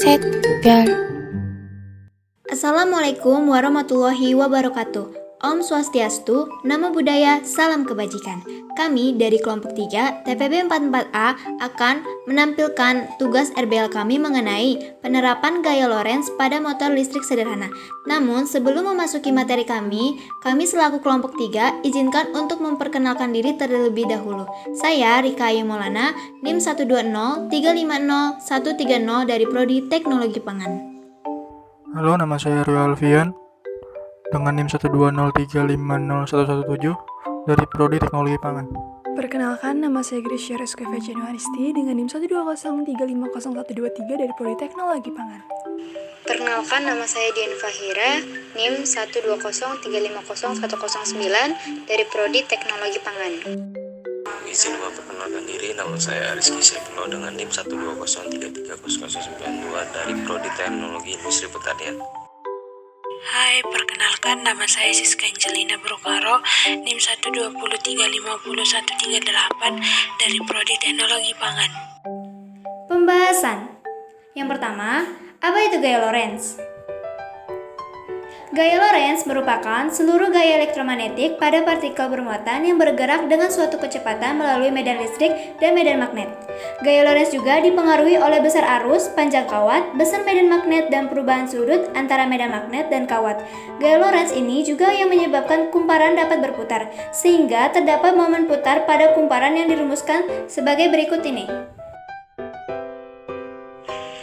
셋, 별. Assalamualaikum warahmatullahi wabarakatuh. Om Swastiastu, Namo Buddhaya, Salam Kebajikan. Kami dari kelompok 3 TPB 44A akan menampilkan tugas RBL kami mengenai penerapan gaya Lorentz pada motor listrik sederhana. Namun sebelum memasuki materi kami selaku kelompok 3 izinkan untuk memperkenalkan diri terlebih dahulu. Saya Rika Ayu Maulana, NIM 120350130 dari Prodi Teknologi Pangan. Halo, nama saya Rio Alfian dengan NIM 120350117 dari Prodi Teknologi Pangan. Perkenalkan, nama saya Grisha Reskoeva Januaristi dengan NIM 120350123 dari Prodi Teknologi Pangan. Perkenalkan, nama saya Dian Fahira, NIM 120350109 dari Prodi Teknologi Pangan. Izin memperkenalkan diri, nama saya Rizky Saifullah dengan NIM 120330092 dari Prodi Teknologi Industri Pertanian. Hai, perkenalkan nama saya Siska Angelina Brokaro, NIM 120350138 dari Prodi Teknologi Pangan. Pembahasan. Yang pertama, apa itu gaya Lorentz? Gaya Lorentz merupakan seluruh gaya elektromagnetik pada partikel bermuatan yang bergerak dengan suatu kecepatan melalui medan listrik dan medan magnet. Gaya Lorentz juga dipengaruhi oleh besar arus, panjang kawat, besar medan magnet, dan perubahan sudut antara medan magnet dan kawat. Gaya Lorentz ini juga yang menyebabkan kumparan dapat berputar, sehingga terdapat momen putar pada kumparan yang dirumuskan sebagai berikut ini.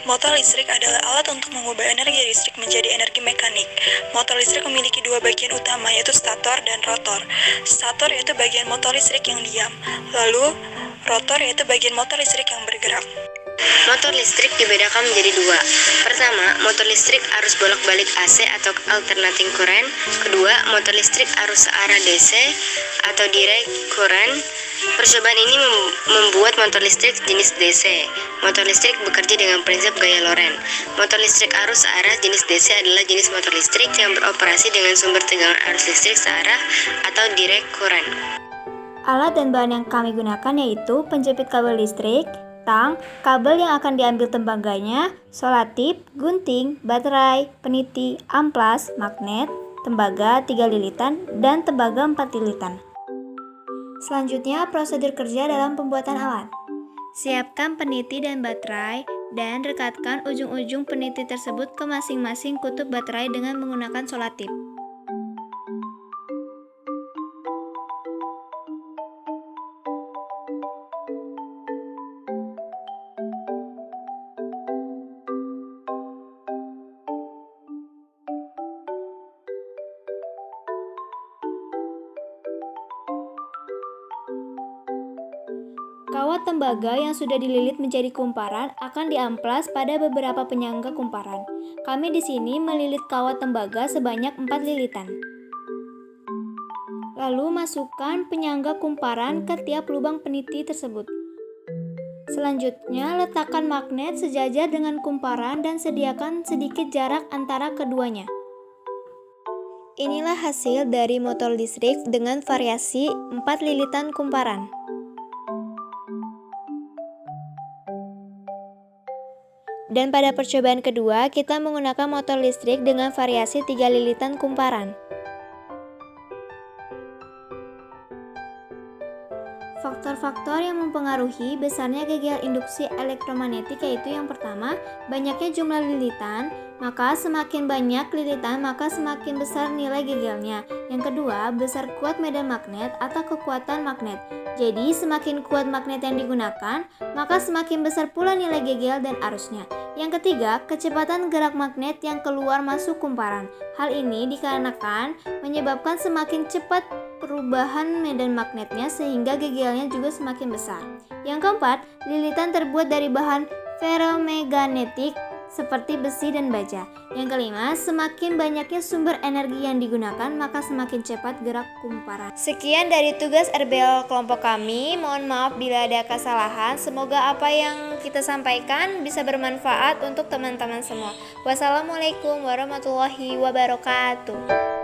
Motor listrik adalah alat untuk mengubah energi listrik menjadi energi mekanik. Motor listrik memiliki dua bagian utama, yaitu stator dan rotor. Stator yaitu bagian motor listrik yang diam, lalu rotor yaitu bagian motor listrik yang bergerak. Motor listrik dibedakan menjadi dua. Pertama, motor listrik arus bolak-balik AC atau alternating current. Kedua, motor listrik arus searah DC atau direct current. Percobaan ini membuat motor listrik jenis DC. Motor listrik bekerja dengan prinsip gaya Lorentz. Motor listrik arus searah jenis DC adalah jenis motor listrik yang beroperasi dengan sumber tegangan arus listrik searah atau direct current. Alat dan bahan yang kami gunakan yaitu penjepit kabel listrik, tang, kabel yang akan diambil tembaganya, solatip, gunting, baterai, peniti, amplas, magnet, tembaga 3 lilitan, dan tembaga 4 lilitan. Selanjutnya, prosedur kerja dalam pembuatan alat. Siapkan peniti dan baterai, dan rekatkan ujung-ujung peniti tersebut ke masing-masing kutub baterai dengan menggunakan solatip. Kawat tembaga yang sudah dililit menjadi kumparan akan diamplas pada beberapa penyangga kumparan. Kami di sini melilit kawat tembaga sebanyak 4 lilitan. Lalu masukkan penyangga kumparan ke tiap lubang peniti tersebut. Selanjutnya, letakkan magnet sejajar dengan kumparan dan sediakan sedikit jarak antara keduanya. Inilah hasil dari motor listrik dengan variasi 4 lilitan kumparan. Dan pada percobaan kedua, kita menggunakan motor listrik dengan variasi 3 lilitan kumparan. Faktor-faktor yang mempengaruhi besarnya gaya induksi elektromagnetik yaitu yang pertama, banyaknya jumlah lilitan, maka semakin banyak lilitan maka semakin besar nilai gegelnya. Yang kedua, besar kuat medan magnet atau kekuatan magnet. Jadi semakin kuat magnet yang digunakan, maka semakin besar pula nilai gegel dan arusnya. Yang ketiga, kecepatan gerak magnet yang keluar masuk kumparan. Hal ini dikarenakan menyebabkan semakin cepat perubahan medan magnetnya sehingga gegelnya juga semakin besar. Yang keempat, lilitan terbuat dari bahan ferromagnetik seperti besi dan baja. Yang kelima, semakin banyaknya sumber energi yang digunakan maka semakin cepat gerak kumparan. Sekian dari tugas RBL kelompok kami. Mohon maaf bila ada kesalahan. Semoga apa yang kita sampaikan bisa bermanfaat untuk teman-teman semua. Wassalamualaikum warahmatullahi wabarakatuh.